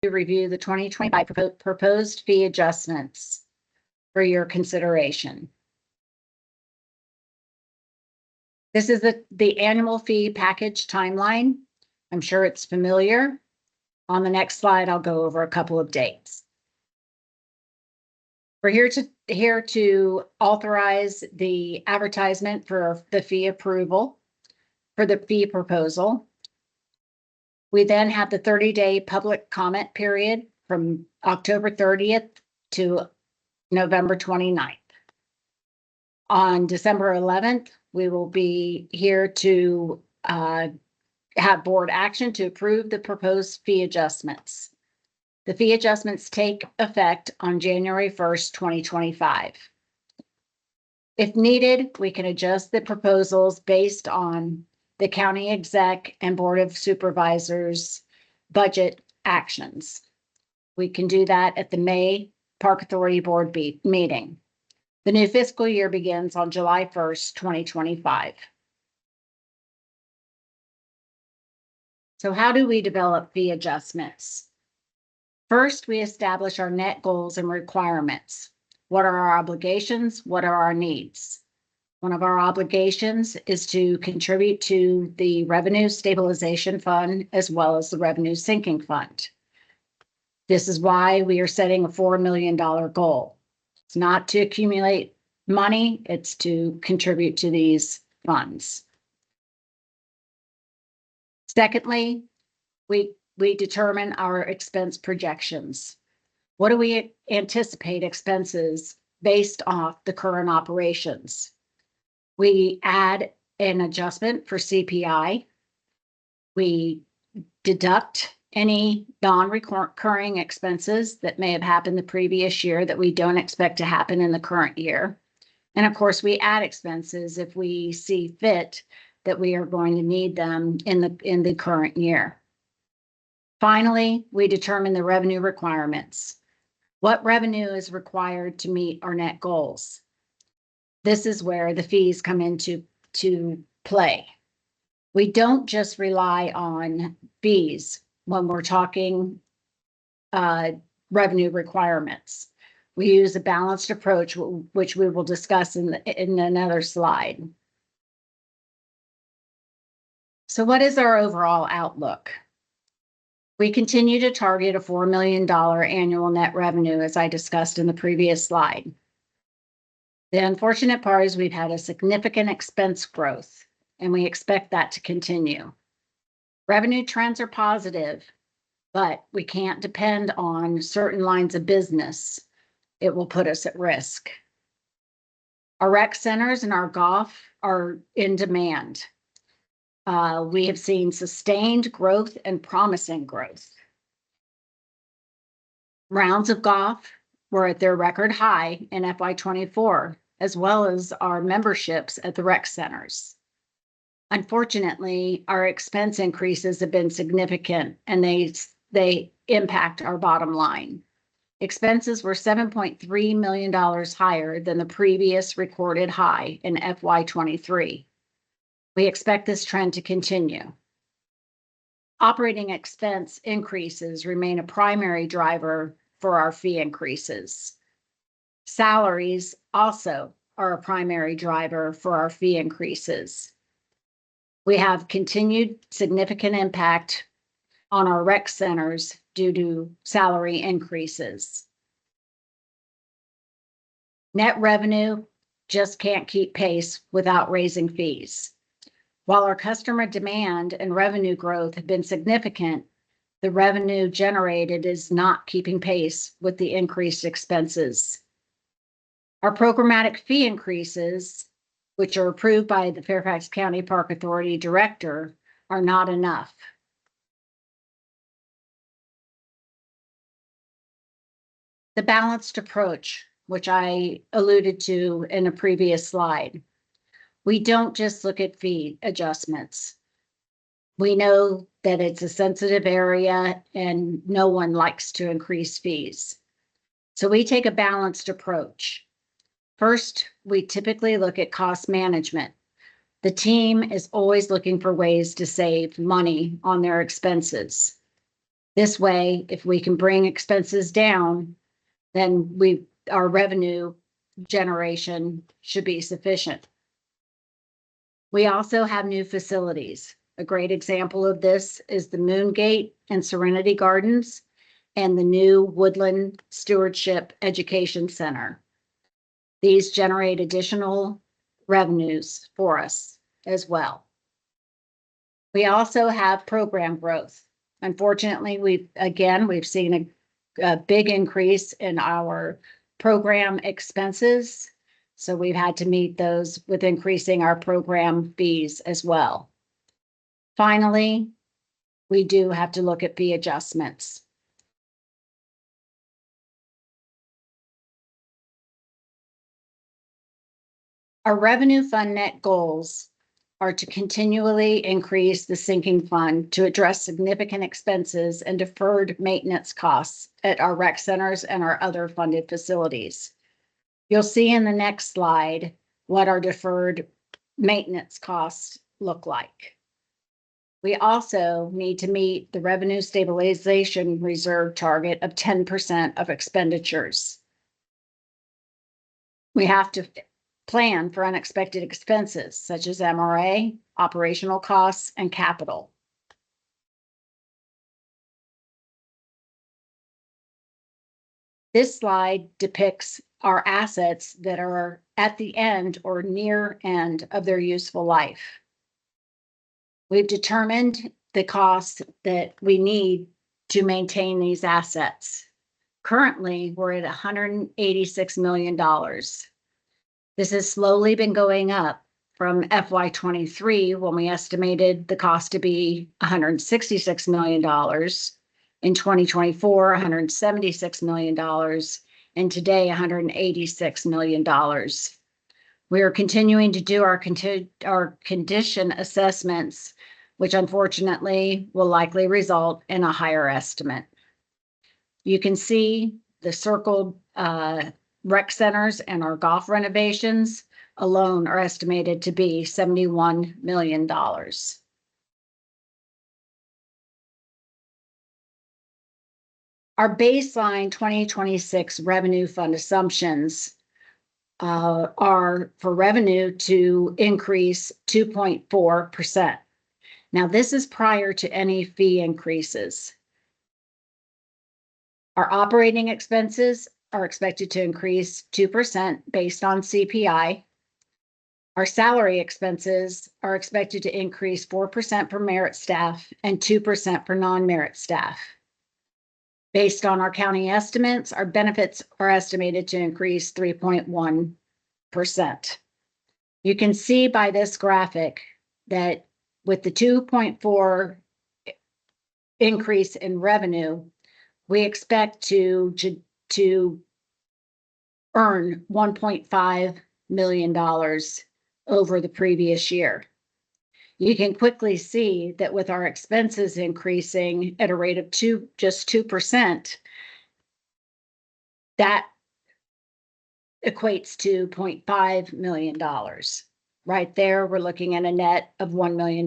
to review the 2025 proposed fee adjustments for your consideration. This is the annual fee package timeline. I'm sure it's familiar. On the next slide, I'll go over a couple of dates. We're here to authorize the advertisement for the fee approval for the fee proposal. We then have the 30-day public comment period from October 30th to November 29th. On December 11th, we will be here to have board action to approve the proposed fee adjustments. The fee adjustments take effect on January 1st, 2025. If needed, we can adjust the proposals based on the county exec and board of supervisors budget actions. We can do that at the May Park Authority Board meeting. The new fiscal year begins on July 1st, 2025. So how do we develop fee adjustments? First, we establish our net goals and requirements. What are our obligations? What are our needs? One of our obligations is to contribute to the Revenue Stabilization Fund as well as the Revenue Sinking Fund. This is why we are setting a $4 million goal. It's not to accumulate money, it's to contribute to these funds. Secondly, we determine our expense projections. What do we anticipate expenses based off the current operations? We add an adjustment for CPI. We deduct any non-recurring expenses that may have happened the previous year that we don't expect to happen in the current year. And of course, we add expenses if we see fit that we are going to need them in the current year. Finally, we determine the revenue requirements. What revenue is required to meet our net goals? This is where the fees come into play. We don't just rely on fees when we're talking revenue requirements. We use a balanced approach, which we will discuss in another slide. So what is our overall outlook? We continue to target a $4 million annual net revenue, as I discussed in the previous slide. The unfortunate part is we've had a significant expense growth, and we expect that to continue. Revenue trends are positive, but we can't depend on certain lines of business. It will put us at risk. Our rec centers and our golf are in demand. We have seen sustained growth and promising growth. Rounds of golf were at their record high in FY24, as well as our memberships at the rec centers. Unfortunately, our expense increases have been significant, and they impact our bottom line. Expenses were $7.3 million higher than the previous recorded high in FY23. We expect this trend to continue. Operating expense increases remain a primary driver for our fee increases. Salaries also are a primary driver for our fee increases. We have continued significant impact on our rec centers due to salary increases. Net revenue just can't keep pace without raising fees. While our customer demand and revenue growth have been significant, the revenue generated is not keeping pace with the increased expenses. Our programmatic fee increases, which are approved by the Fairfax County Park Authority Director, are not enough. The balanced approach, which I alluded to in a previous slide. We don't just look at fee adjustments. We know that it's a sensitive area and no one likes to increase fees. So we take a balanced approach. First, we typically look at cost management. The team is always looking for ways to save money on their expenses. This way, if we can bring expenses down, then our revenue generation should be sufficient. We also have new facilities. A great example of this is the Moongate and Serenity Gardens and the new Woodland Stewardship Education Center. These generate additional revenues for us as well. We also have program growth. Unfortunately, we've seen a big increase in our program expenses. So we've had to meet those with increasing our program fees as well. Finally, we do have to look at fee adjustments. Our revenue fund net goals are to continually increase the sinking fund to address significant expenses and deferred maintenance costs at our rec centers and our other funded facilities. You'll see in the next slide what our deferred maintenance costs look like. We also need to meet the revenue stabilization reserve target of 10% of expenditures. We have to plan for unexpected expenses such as MRA, operational costs, and capital. This slide depicts our assets that are at the end or near end of their useful life. We've determined the cost that we need to maintain these assets. Currently, we're at $186 million. This has slowly been going up from FY23, when we estimated the cost to be $166 million. In 2024, $176 million, and today $186 million. We are continuing to do our condition assessments, which unfortunately will likely result in a higher estimate. You can see the circled rec centers and our golf renovations alone are estimated to be $71 million. Our baseline 2026 revenue fund assumptions are for revenue to increase 2.4%. Now, this is prior to any fee increases. Our operating expenses are expected to increase 2% based on CPI. Our salary expenses are expected to increase 4% for merit staff and 2% for non-merit staff. Based on our county estimates, our benefits are estimated to increase 3.1%. You can see by this graphic that with the 2.4 increase in revenue, we expect to earn $1.5 million over the previous year. You can quickly see that with our expenses increasing at a rate of just 2%, that equates to $0.5 million. Right there, we're looking at a net of $1 million.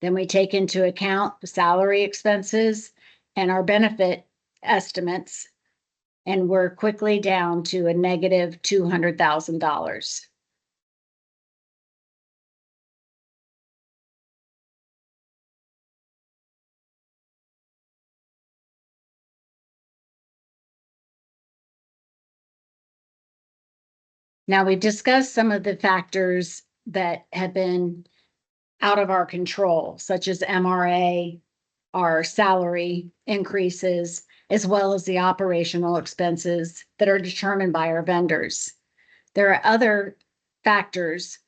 Then we take into account the salary expenses and our benefit estimates, and we're quickly down to a negative $200,000. Now, we've discussed some of the factors that have been out of our control, such as MRA, our salary increases, as well as the operational expenses that are determined by our vendors. There are other factors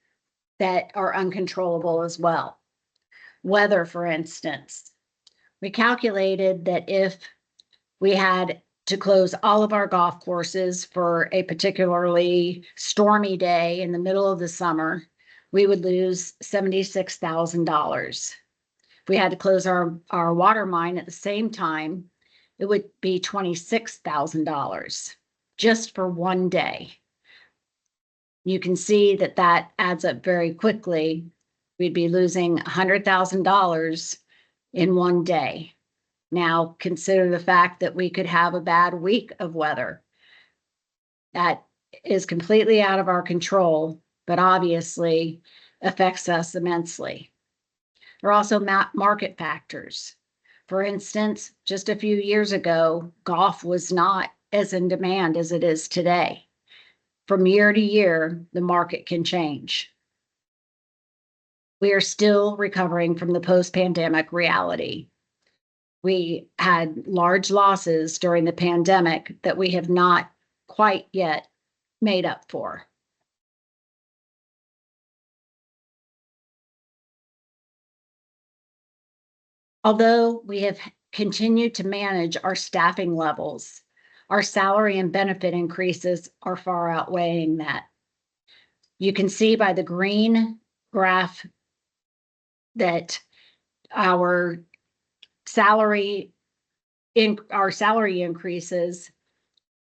that are uncontrollable as well. Weather, for instance. We calculated that if we had to close all of our golf courses for a particularly stormy day in the middle of the summer, we would lose $76,000. If we had to close our water mine at the same time, it would be $26,000 just for one day. You can see that that adds up very quickly. We'd be losing $100,000 in one day. Now consider the fact that we could have a bad week of weather. That is completely out of our control, but obviously affects us immensely. There are also market factors. For instance, just a few years ago, golf was not as in demand as it is today. From year to year, the market can change. We are still recovering from the post-pandemic reality. We had large losses during the pandemic that we have not quite yet made up for. Although we have continued to manage our staffing levels, our salary and benefit increases are far outweighing that. You can see by the green graph that our salary increases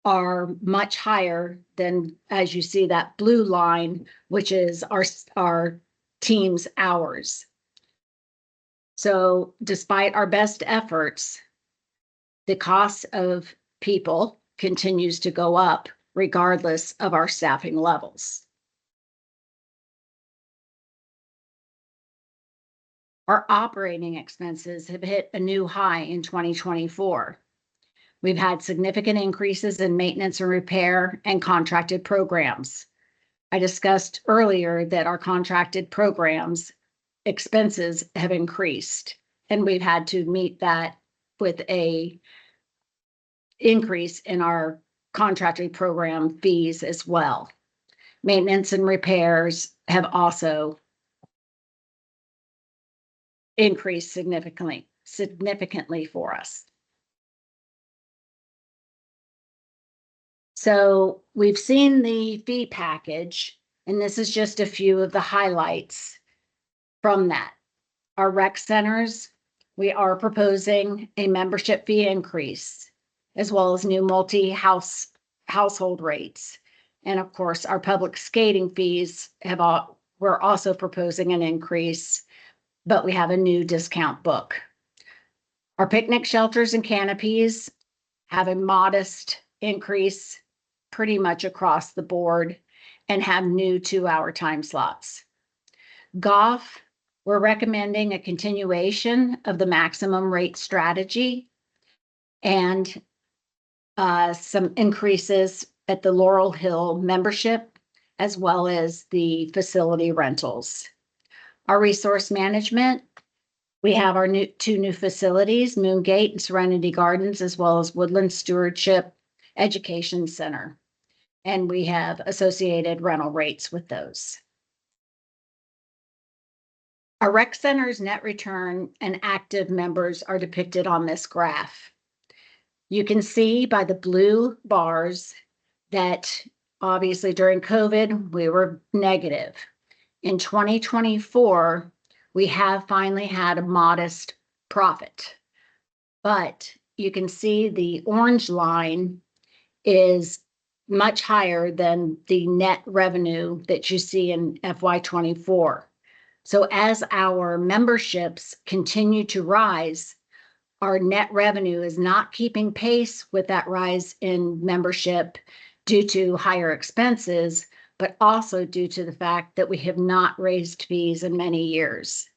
are much higher than, as you see that blue line, which is our team's hours. So despite our best efforts, the cost of people continues to go up regardless of our staffing levels. Our operating expenses have hit a new high in 2024. We've had significant increases in maintenance and repair and contracted programs. I discussed earlier that our contracted programs expenses have increased, and we've had to meet that with a increase in our contracted program fees as well. Maintenance and repairs have also increased significantly for us. So we've seen the fee package, and this is just a few of the highlights from that. Our rec centers, we are proposing a membership fee increase, as well as new household rates. And of course, our public skating fees we're also proposing an increase, but we have a new discount book. Our picnic shelters and canopies have a modest increase pretty much across the board and have new 2-hour time slots. Golf, we're recommending a continuation of the maximum rate strategy and some increases at the Laurel Hill membership, as well as the facility rentals. Our resource management, we have our two new facilities, Moongate and Serenity Gardens, as well as Woodland Stewardship Education Center. And we have associated rental rates with those. Our rec center's net return and active members are depicted on this graph. You can see by the blue bars that obviously during COVID, we were negative. In 2024, we have finally had a modest profit, but you can see the orange line is much higher than the net revenue that you see in FY24. So as our memberships continue to rise, our net revenue is not keeping pace with that rise in membership due to higher expenses, but also due to the fact that we have not raised fees in many years.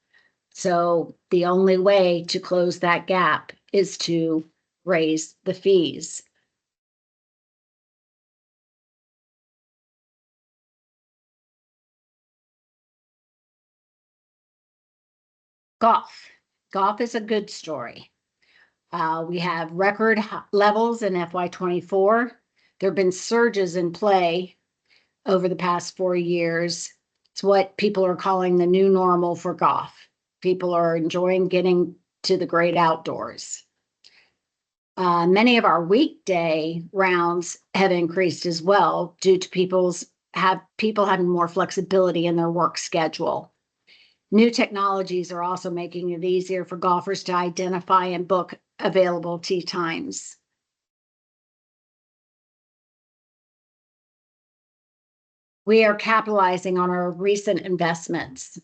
So the only way to close that gap is to raise the fees. Golf is a good story. We have record levels in FY24. There have been surges in play over the past 4 years. It's what people are calling the new normal for golf. People are enjoying getting to the great outdoors. Many of our weekday rounds have increased as well due to people having more flexibility in their work schedule. New technologies are also making it easier for golfers to identify and book available tee times. We are capitalizing on our recent investments.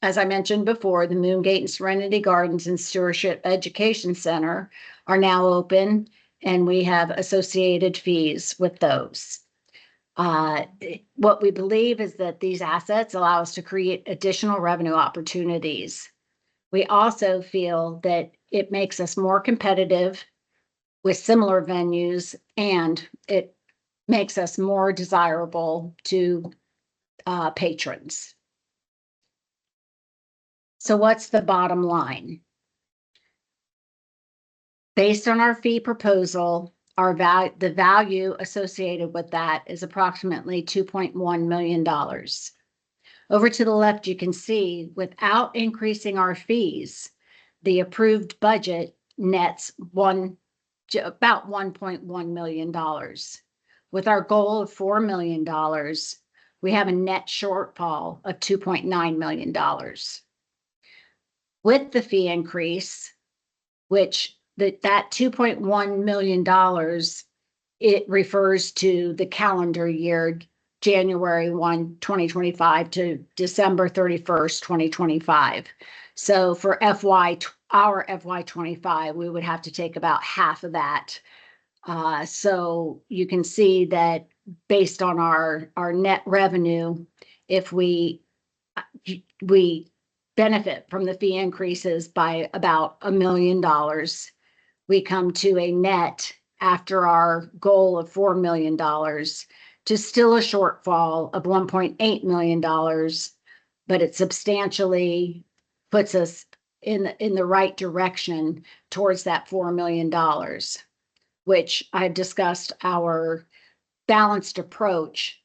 as I mentioned before, the Moongate and Serenity Gardens and Stewardship Education Center are now open, and we have associated fees with those. What we believe is that these assets allow us to create additional revenue opportunities. We also feel that it makes us more competitive with similar venues, and it makes us more desirable to patrons. So what's the bottom line? Based on our fee proposal, the value associated with that is approximately $2.1 million. Over to the left, you can see without increasing our fees, the approved budget nets about $1.1 million. With our goal of $4 million, we have a net shortfall of $2.9 million. With the fee increase, which that $2.1 million, it refers to the calendar year, January 1, 2025 to December 31st, 2025. So for our FY 25, we would have to take about half of that. So you can see that based on our net revenue, if we benefit from the fee increases by about $1 million, we come to a net after our goal of $4 million to still a shortfall of $1.8 million, but it substantially puts us in the right direction towards that $4 million, which I've discussed our balanced approach,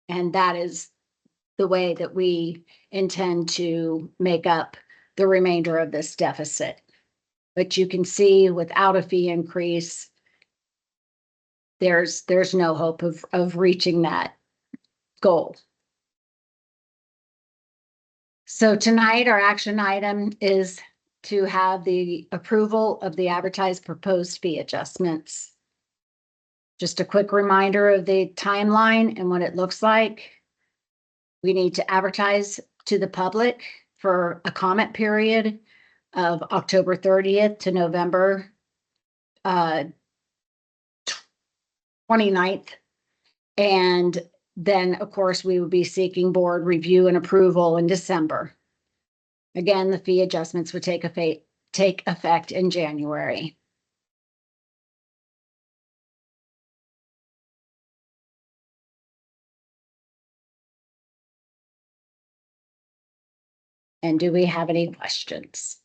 and that is the way that we intend to make up the remainder of this deficit. But you can see without a fee increase, there's no hope of reaching that goal. So tonight, our action item is to have the approval of the advertised proposed fee adjustments. Just a quick reminder of the timeline and what it looks like. We need to advertise to the public for a comment period of October 30th to November 29th. And then, of course, we would be seeking board review and approval in December. Again, the fee adjustments would take effect in January. And do we have any questions?